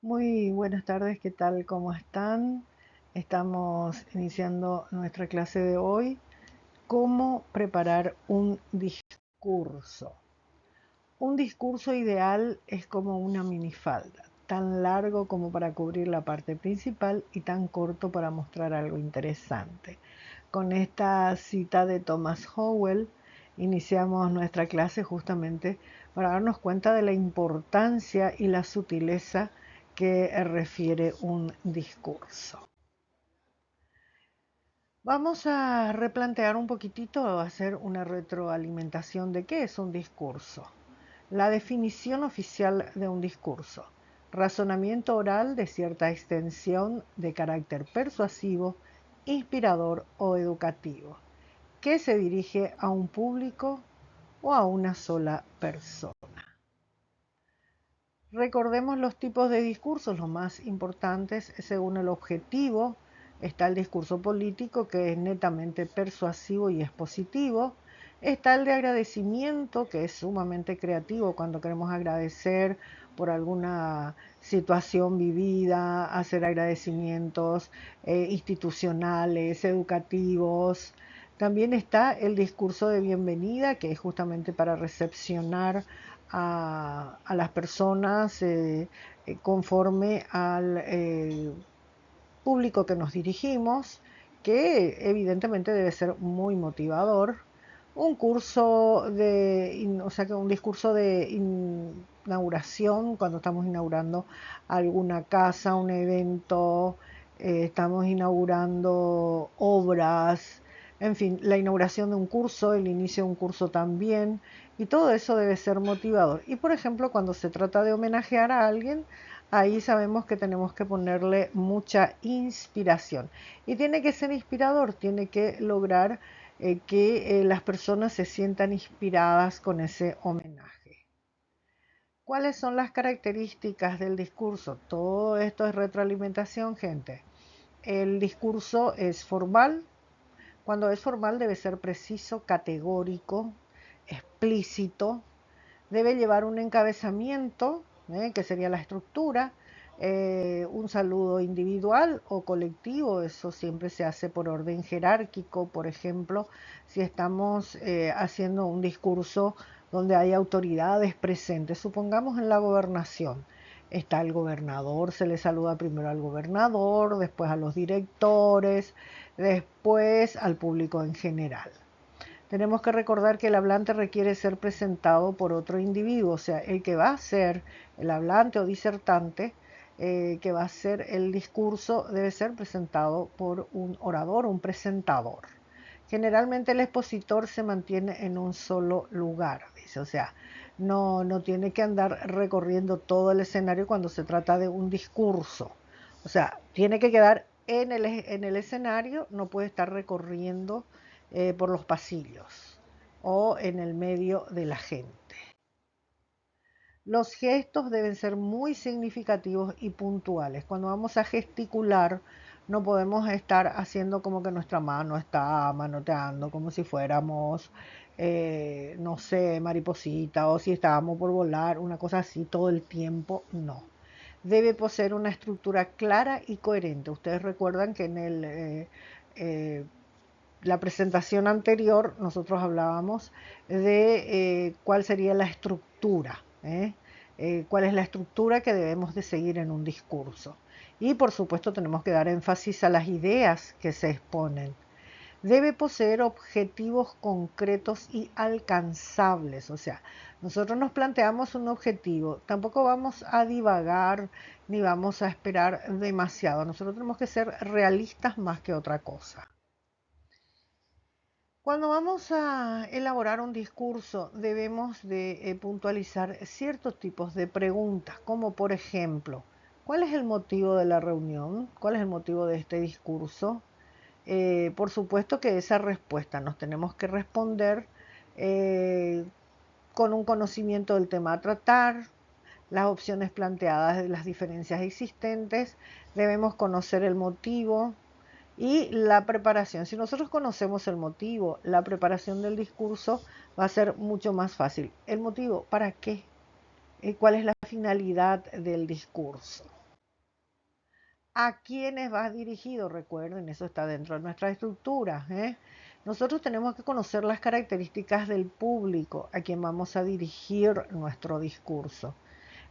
Muy buenas tardes, ¿qué tal? ¿Cómo están? Estamos iniciando nuestra clase de hoy. ¿Cómo preparar un discurso? Un discurso ideal es como una minifalda, tan largo como para cubrir la parte principal y tan corto para mostrar algo interesante. Con esta cita de Thomas Howell iniciamos nuestra clase justamente para darnos cuenta de la importancia y la sutileza que refiere un discurso. Vamos a replantear un poquitito, hacer una retroalimentación de qué es un discurso. La definición oficial de un discurso: razonamiento oral de cierta extensión de carácter persuasivo, inspirador o educativo, que se dirige a un público o a una sola persona. Recordemos los tipos de discursos, los más importantes según el objetivo. Está el discurso político, que es netamente persuasivo y expositivo. Está el de agradecimiento, que es sumamente creativo cuando queremos agradecer por alguna situación vivida, hacer agradecimientos institucionales, educativos. También está el discurso de bienvenida, que es justamente para recepcionar a las personas conforme al público que nos dirigimos, que evidentemente debe ser muy motivador. Un curso o sea, que un discurso de inauguración, cuando estamos inaugurando alguna casa, un evento, estamos inaugurando obras, en fin, la inauguración de un curso, el inicio de un curso también, y todo eso debe ser motivador. Y por ejemplo, cuando se trata de homenajear a alguien, ahí sabemos que tenemos que ponerle mucha inspiración. Y tiene que ser inspirador, tiene que lograr que las personas se sientan inspiradas con ese homenaje. ¿Cuáles son las características del discurso? Todo esto es retroalimentación, gente. El discurso es formal. Cuando es formal debe ser preciso, categórico, explícito. Debe llevar un encabezamiento, que sería la estructura, un saludo individual o colectivo. Eso siempre se hace por orden jerárquico. Por ejemplo, si estamos haciendo un discurso donde hay autoridades presentes, supongamos en la gobernación, está el gobernador, se le saluda primero al gobernador, después a los directores, después al público en general. Tenemos que recordar que el hablante requiere ser presentado por otro individuo, o sea, el que va a ser el hablante o disertante, que va a hacer el discurso, debe ser presentado por un orador, un presentador. Generalmente el expositor se mantiene en un solo lugar, dice, o sea, no tiene que andar recorriendo todo el escenario cuando se trata de un discurso. O sea, tiene que quedar en el escenario, no puede estar recorriendo por los pasillos o en el medio de la gente. Los gestos deben ser muy significativos y puntuales. Cuando vamos a gesticular, no podemos estar haciendo como que nuestra mano está manoteando, como si fuéramos, no sé, mariposita, o si estábamos por volar, una cosa así todo el tiempo. No. Debe poseer una estructura clara y coherente. Ustedes recuerdan que en eh, la presentación anterior nosotros hablábamos de cuál sería la estructura, cuál es la estructura que debemos de seguir en un discurso. Y por supuesto tenemos que dar énfasis a las ideas que se exponen. Debe poseer objetivos concretos y alcanzables. O sea, nosotros nos planteamos un objetivo, tampoco vamos a divagar ni vamos a esperar demasiado. Nosotros tenemos que ser realistas más que otra cosa. Cuando vamos a elaborar un discurso, debemos de puntualizar ciertos tipos de preguntas, como por ejemplo, ¿cuál es el motivo de la reunión? ¿Cuál es el motivo de este discurso? Por supuesto que esa respuesta nos tenemos que responder eh, con un conocimiento del tema a tratar, las opciones planteadas de las diferencias existentes, debemos conocer el motivo, y la preparación. Si nosotros conocemos el motivo, la preparación del discurso va a ser mucho más fácil. El motivo, ¿para qué? ¿Cuál es la finalidad del discurso? ¿A quiénes vas dirigido? Recuerden, eso está dentro de nuestra estructura. Nosotros tenemos que conocer las características del público a quien vamos a dirigir nuestro discurso.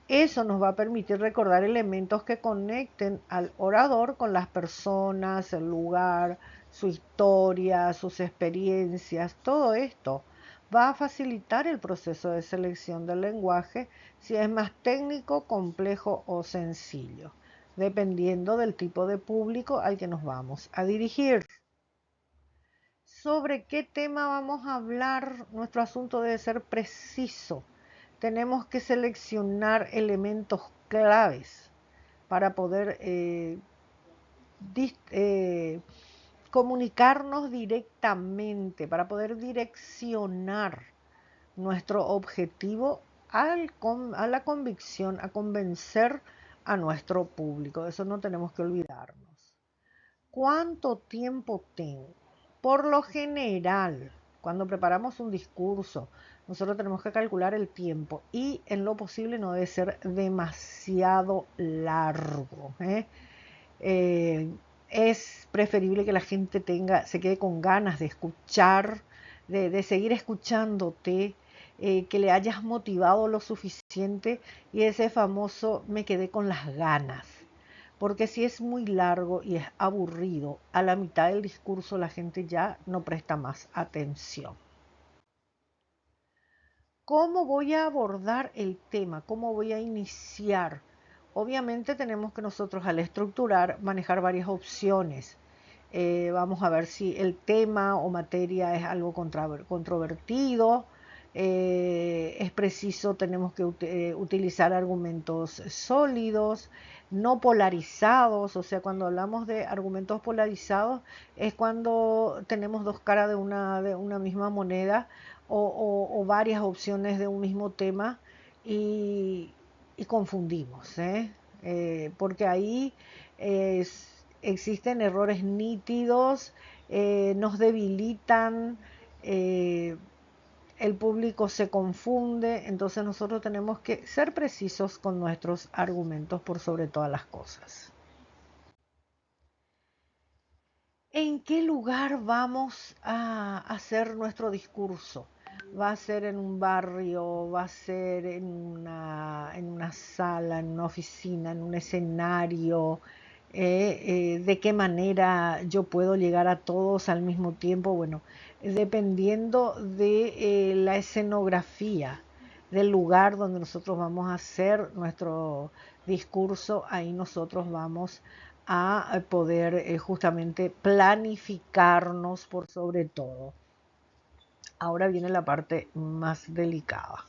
Eso nos va a permitir recordar elementos que conecten al orador con las personas, el lugar, su historia, sus experiencias. Todo esto va a facilitar el proceso de selección del lenguaje si es más técnico, complejo o sencillo, dependiendo del tipo de público al que nos vamos a dirigir. ¿Sobre qué tema vamos a hablar? Nuestro asunto debe ser preciso. Tenemos que seleccionar elementos claves para poder comunicarnos directamente, para poder direccionar nuestro objetivo a la convicción, a convencer a nuestro público. De eso no tenemos que olvidarnos. ¿Cuánto tiempo tengo? Por lo general, cuando preparamos un discurso, nosotros tenemos que calcular el tiempo y en lo posible no debe ser demasiado largo. Es preferible que la gente se quede con ganas de escuchar, de seguir escuchándote, que le hayas motivado lo suficiente y ese famoso me quedé con las ganas. Porque si es muy largo y es aburrido, a la mitad del discurso la gente ya no presta más atención. ¿Cómo voy a abordar el tema? ¿Cómo voy a iniciar? Obviamente tenemos que nosotros al estructurar manejar varias opciones. Vamos a ver si el tema o materia es algo controvertido. Es preciso, tenemos que utilizar argumentos sólidos, no polarizados. O sea, cuando hablamos de argumentos polarizados es cuando tenemos dos caras de una misma moneda o varias opciones de un mismo tema y, y confundimos, porque ahí existen errores nítidos, nos debilitan, eh, el público se confunde, entonces nosotros tenemos que ser precisos con nuestros argumentos por sobre todas las cosas. ¿En qué lugar vamos a hacer nuestro discurso? ¿Va a ser en un barrio? ¿Va a ser en una sala, en una oficina, en un escenario? ¿De qué manera yo puedo llegar a todos al mismo tiempo? Bueno, dependiendo de la escenografía, del lugar donde nosotros vamos a hacer nuestro discurso, ahí nosotros vamos a poder justamente planificarnos por sobre todo. Ahora viene la parte más delicada.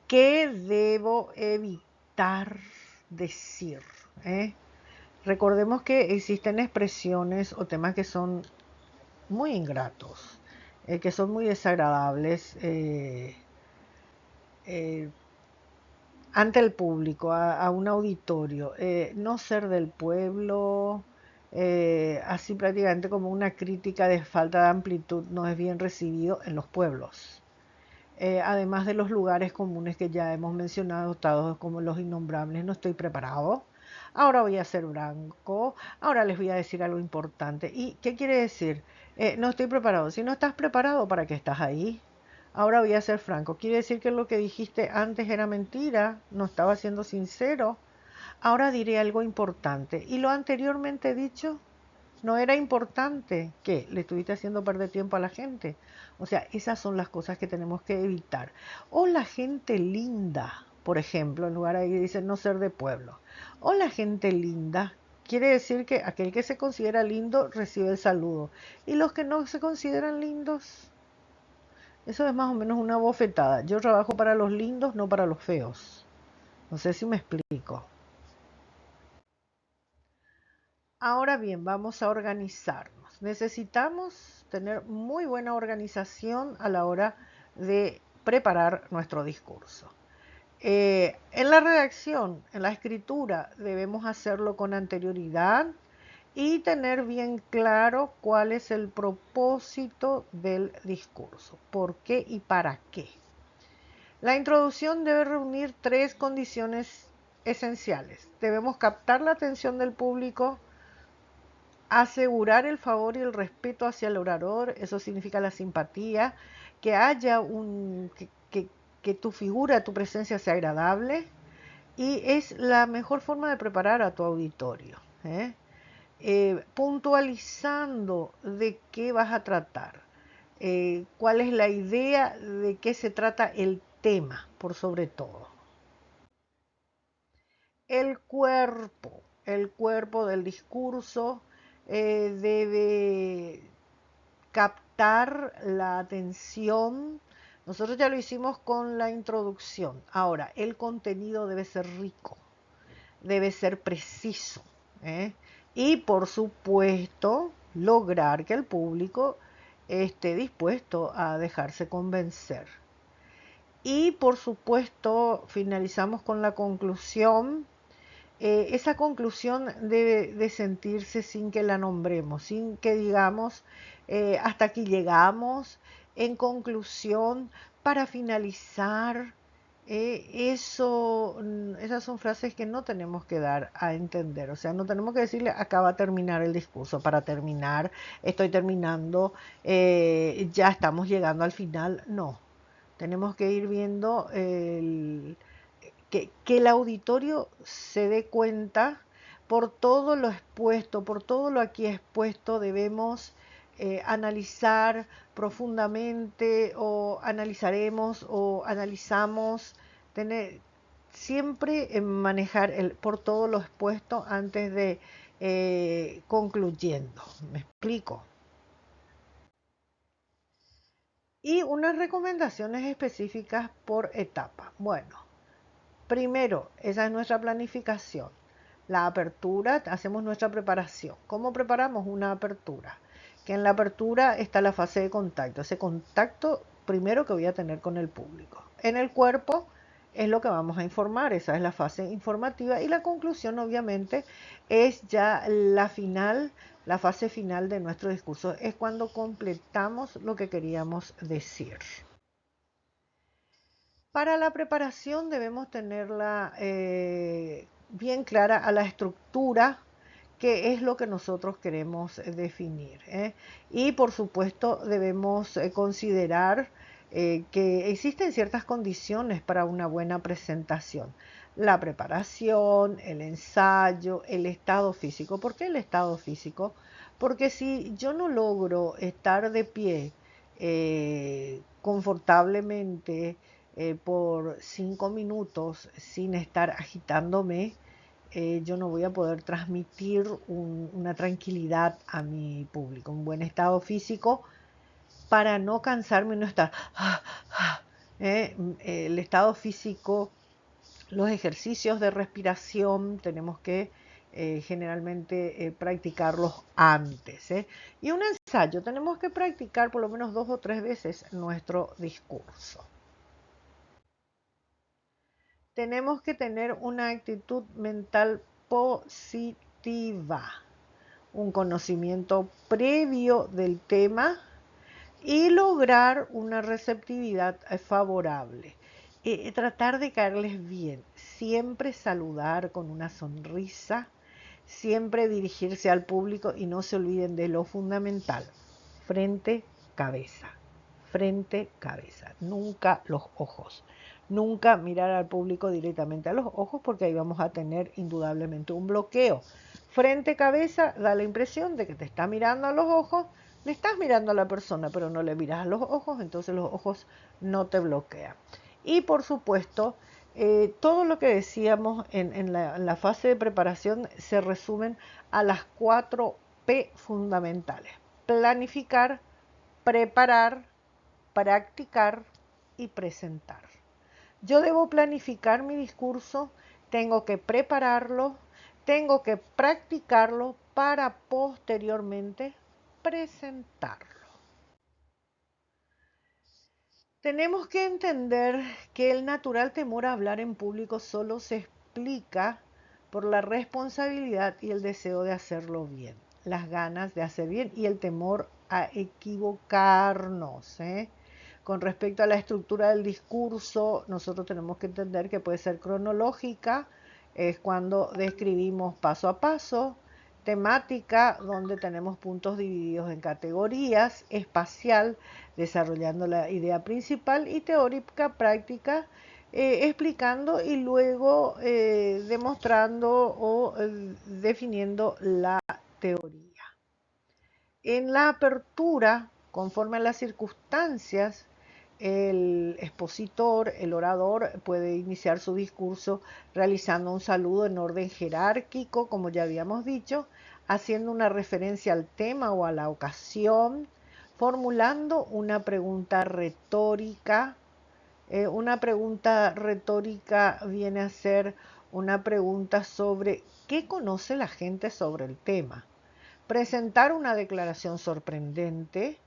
¿Qué debo evitar decir? ¿eh? Recordemos que existen expresiones o temas que son muy ingratos, que son muy desagradables eh, ante el público, a un auditorio, no ser del pueblo, así prácticamente como una crítica de falta de amplitud, no es bien recibido en los pueblos. Además de los lugares comunes que ya hemos mencionado, todos como los innombrables, no estoy preparado. Ahora voy a ser blanco, ahora les voy a decir algo importante. ¿Y qué quiere decir? No estoy preparado. Si no estás preparado, ¿para qué estás ahí? Ahora voy a ser franco. Quiere decir que lo que dijiste antes era mentira, no estaba siendo sincero. Ahora diré algo importante. ¿Y lo anteriormente dicho? No era importante. ¿Qué? ¿Le estuviste haciendo perder tiempo a la gente? O sea, esas son las cosas que tenemos que evitar. O la gente linda, por ejemplo, en lugar de ahí dice no ser de pueblo. O la gente linda quiere decir que aquel que se considera lindo recibe el saludo. Y los que no se consideran lindos, eso es más o menos una bofetada. Yo trabajo para los lindos, no para los feos. No sé si me explico. Ahora bien, vamos a organizarnos. Necesitamos tener muy buena organización a la hora de preparar nuestro discurso. En la redacción, en la escritura, debemos hacerlo con anterioridad y tener bien claro cuál es el propósito del discurso, por qué y para qué. La introducción debe reunir tres condiciones esenciales. Debemos captar la atención del público, asegurar el favor y el respeto hacia el orador, eso significa la simpatía, que haya que tu figura, tu presencia sea agradable, y es la mejor forma de preparar a tu auditorio, ¿eh? Puntualizando de qué vas a tratar, cuál es la idea, de qué se trata el tema, por sobre todo. El cuerpo del discurso debe captar la atención. Nosotros ya lo hicimos con la introducción. Ahora, el contenido debe ser rico, debe ser preciso, ¿eh? Y por supuesto, lograr que el público esté dispuesto a dejarse convencer. Y por supuesto, finalizamos con la conclusión. Esa conclusión debe de sentirse sin que la nombremos, sin que digamos hasta aquí llegamos. En conclusión, para finalizar, esas son frases que no tenemos que dar a entender. O sea, no tenemos que decirle acá va a terminar el discurso. Para terminar, estoy terminando, ya estamos llegando al final. No, tenemos que ir viendo que el auditorio se dé cuenta. Por todo lo expuesto, por todo lo aquí expuesto, debemos analizar profundamente, o analizaremos o analizamos, tener siempre manejar por todo lo expuesto antes de concluyendo. ¿Me explico? Y unas recomendaciones específicas por etapa. Bueno, primero, esa es nuestra planificación. La apertura, hacemos nuestra preparación. ¿Cómo preparamos una apertura? Que en la apertura está la fase de contacto. Ese contacto primero que voy a tener con el público. En el cuerpo es lo que vamos a informar. Esa es la fase informativa. Y la conclusión, obviamente, es ya la final, la fase final de nuestro discurso. Es cuando completamos lo que queríamos decir. Para la preparación debemos tenerla bien clara a la estructura, que es lo que nosotros queremos definir, ¿eh? Y por supuesto debemos considerar que existen ciertas condiciones para una buena presentación. La preparación, el ensayo, el estado físico. ¿Por qué el estado físico? Porque si yo no logro estar de pie confortablemente por 5 minutos sin estar agitándome, yo no voy a poder transmitir una tranquilidad a mi público, un buen estado físico para no cansarme y no estar. El estado físico, los ejercicios de respiración tenemos que generalmente practicarlos antes. Y un ensayo, tenemos que practicar por lo menos 2 o 3 veces nuestro discurso. Tenemos que tener una actitud mental positiva, un conocimiento previo del tema y lograr una receptividad favorable. Tratar de caerles bien, siempre saludar con una sonrisa, siempre dirigirse al público y no se olviden de lo fundamental: frente, cabeza, frente, cabeza, nunca los ojos. Nunca mirar al público directamente a los ojos, porque ahí vamos a tener indudablemente un bloqueo. Frente, cabeza, da la impresión de que te está mirando a los ojos, le estás mirando a la persona, pero no le miras a los ojos, entonces los ojos no te bloquean. Y por supuesto, todo lo que decíamos en la fase de preparación se resumen a las 4 P fundamentales: planificar, preparar, practicar y presentar. Yo debo planificar mi discurso, tengo que prepararlo, tengo que practicarlo para posteriormente presentarlo. Tenemos que entender que el natural temor a hablar en público solo se explica por la responsabilidad y el deseo de hacerlo bien, las ganas de hacer bien y el temor a equivocarnos, ¿eh? Con respecto a la estructura del discurso, nosotros tenemos que entender que puede ser cronológica, es cuando describimos paso a paso. Temática, donde tenemos puntos divididos en categorías. Espacial, desarrollando la idea principal. Y teórica, práctica, explicando y luego demostrando o definiendo la teoría. En la apertura, conforme a las circunstancias, el expositor, el orador, puede iniciar su discurso realizando un saludo en orden jerárquico, como ya habíamos dicho, haciendo una referencia al tema o a la ocasión, formulando una pregunta retórica. Una pregunta retórica viene a ser una pregunta sobre qué conoce la gente sobre el tema. Presentar una declaración sorprendente,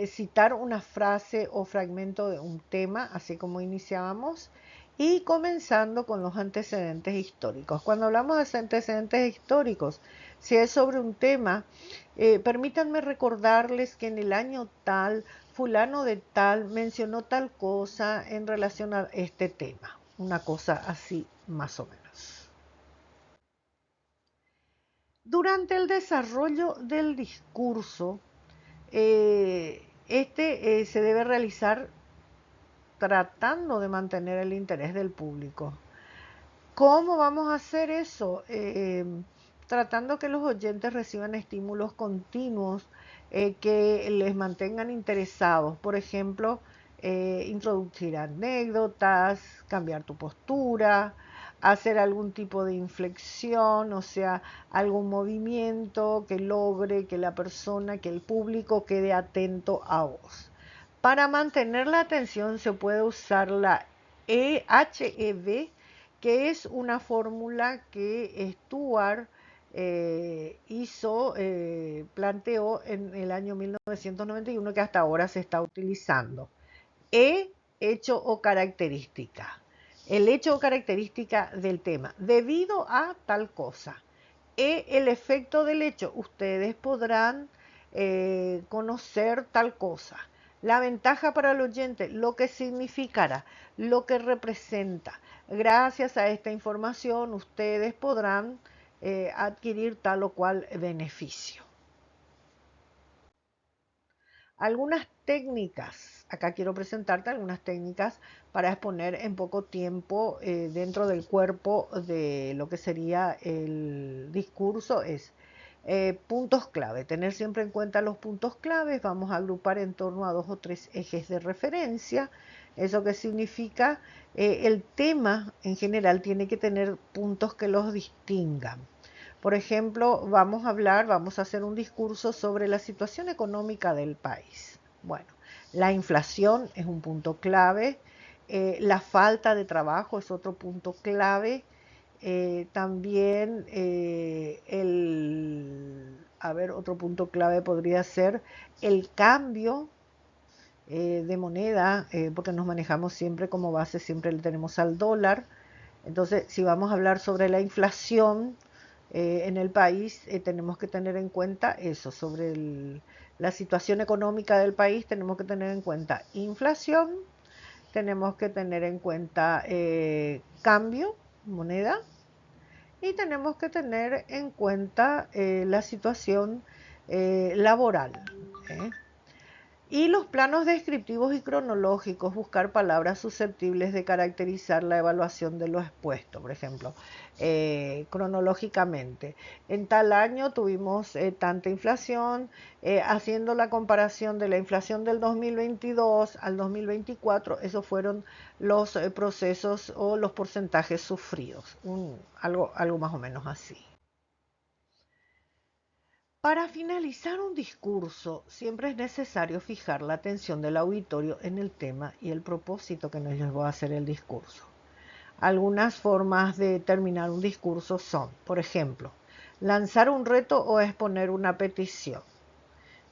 citar una frase o fragmento de un tema, así como iniciábamos, y comenzando con los antecedentes históricos. Cuando hablamos de antecedentes históricos, si es sobre un tema, permítanme recordarles que en el año tal, fulano de tal mencionó tal cosa en relación a este tema, una cosa así más o menos. Durante el desarrollo del discurso, se debe realizar tratando de mantener el interés del público. ¿Cómo vamos a hacer eso? Tratando que los oyentes reciban estímulos continuos que les mantengan interesados. Por ejemplo, introducir anécdotas, cambiar tu postura, hacer algún tipo de inflexión, o sea, algún movimiento que logre que la persona, que el público quede atento a vos. Para mantener la atención se puede usar la HEV, que es una fórmula que Stuart planteó en el año 1991, que hasta ahora se está utilizando. Hecho o característica. El hecho o característica del tema. Debido a tal cosa. El efecto del hecho. Ustedes podrán conocer tal cosa. La ventaja para el oyente, lo que significará, lo que representa. Gracias a esta información ustedes podrán adquirir tal o cual beneficio. Algunas técnicas, acá quiero presentarte algunas técnicas para exponer en poco tiempo dentro del cuerpo de lo que sería el discurso es puntos clave, tener siempre en cuenta los puntos claves, vamos a agrupar en torno a 2 o 3 ejes de referencia. Eso que significa el tema en general tiene que tener puntos que los distingan. Por ejemplo, vamos a hacer un discurso sobre la situación económica del país. Bueno, la inflación es un punto clave, la falta de trabajo es otro punto clave, también otro punto clave podría ser el cambio de moneda, porque nos manejamos siempre como base, siempre le tenemos al dólar. Entonces, si vamos a hablar sobre la inflación en el país, tenemos que tener en cuenta eso, sobre la situación económica del país, tenemos que tener en cuenta inflación, tenemos que tener en cuenta cambio, moneda, y tenemos que tener en cuenta la situación laboral. ¿eh? Y los planos descriptivos y cronológicos, buscar palabras susceptibles de caracterizar la evaluación de lo expuesto. Por ejemplo, cronológicamente, en tal año tuvimos tanta inflación, haciendo la comparación de la inflación del 2022 al 2024, esos fueron los procesos o los porcentajes sufridos, algo más o menos así. Para finalizar un discurso, siempre es necesario fijar la atención del auditorio en el tema y el propósito que nos llevó a hacer el discurso. Algunas formas de terminar un discurso son, por ejemplo, lanzar un reto o exponer una petición.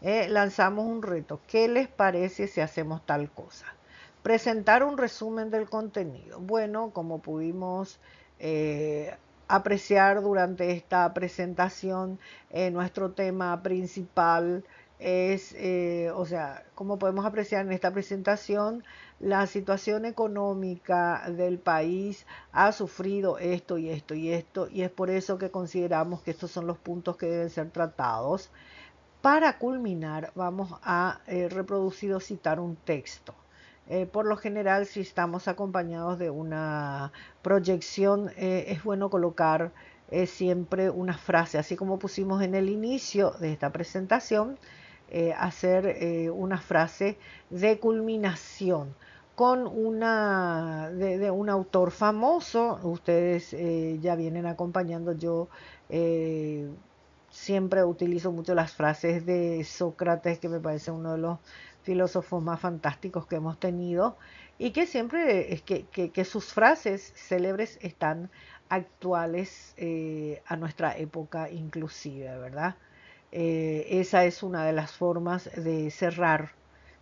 Lanzamos un reto. ¿Qué les parece si hacemos tal cosa? Presentar un resumen del contenido. Bueno, como pudimos apreciar durante esta presentación, nuestro tema principal es, o sea, como podemos apreciar en esta presentación, la situación económica del país ha sufrido esto y esto y esto, y es por eso que consideramos que estos son los puntos que deben ser tratados. Para culminar, vamos a reproducir o citar un texto. Por lo general, si estamos acompañados de una proyección, es bueno colocar siempre una frase, así como pusimos en el inicio de esta presentación, hacer una frase de culminación con de un autor famoso. Ustedes ya vienen acompañando. Yo siempre utilizo mucho las frases de Sócrates, que me parece uno de los filósofos más fantásticos que hemos tenido, y que siempre es que sus frases célebres están actuales a nuestra época inclusive, ¿verdad? Esa es una de las formas de cerrar,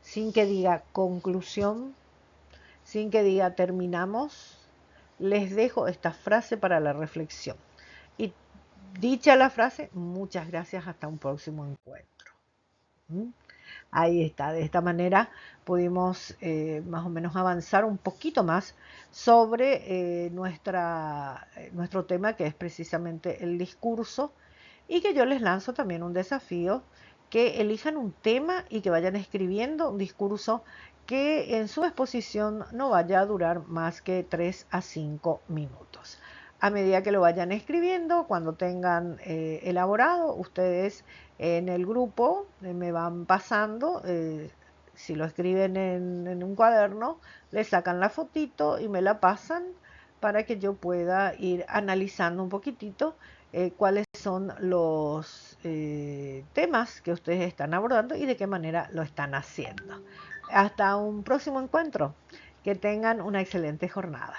sin que diga conclusión, sin que diga terminamos. Les dejo esta frase para la reflexión. Y dicha la frase, muchas gracias, hasta un próximo encuentro. ¿Mm? Ahí está, de esta manera pudimos más o menos avanzar un poquito más sobre nuestro tema, que es precisamente el discurso, y que yo les lanzo también un desafío, que elijan un tema y que vayan escribiendo un discurso que en su exposición no vaya a durar más que 3 a 5 minutos. A medida que lo vayan escribiendo, cuando tengan elaborado, ustedes en el grupo me van pasando, si lo escriben en un cuaderno, le sacan la fotito y me la pasan para que yo pueda ir analizando un poquitito cuáles son los temas que ustedes están abordando y de qué manera lo están haciendo. Hasta un próximo encuentro. Que tengan una excelente jornada.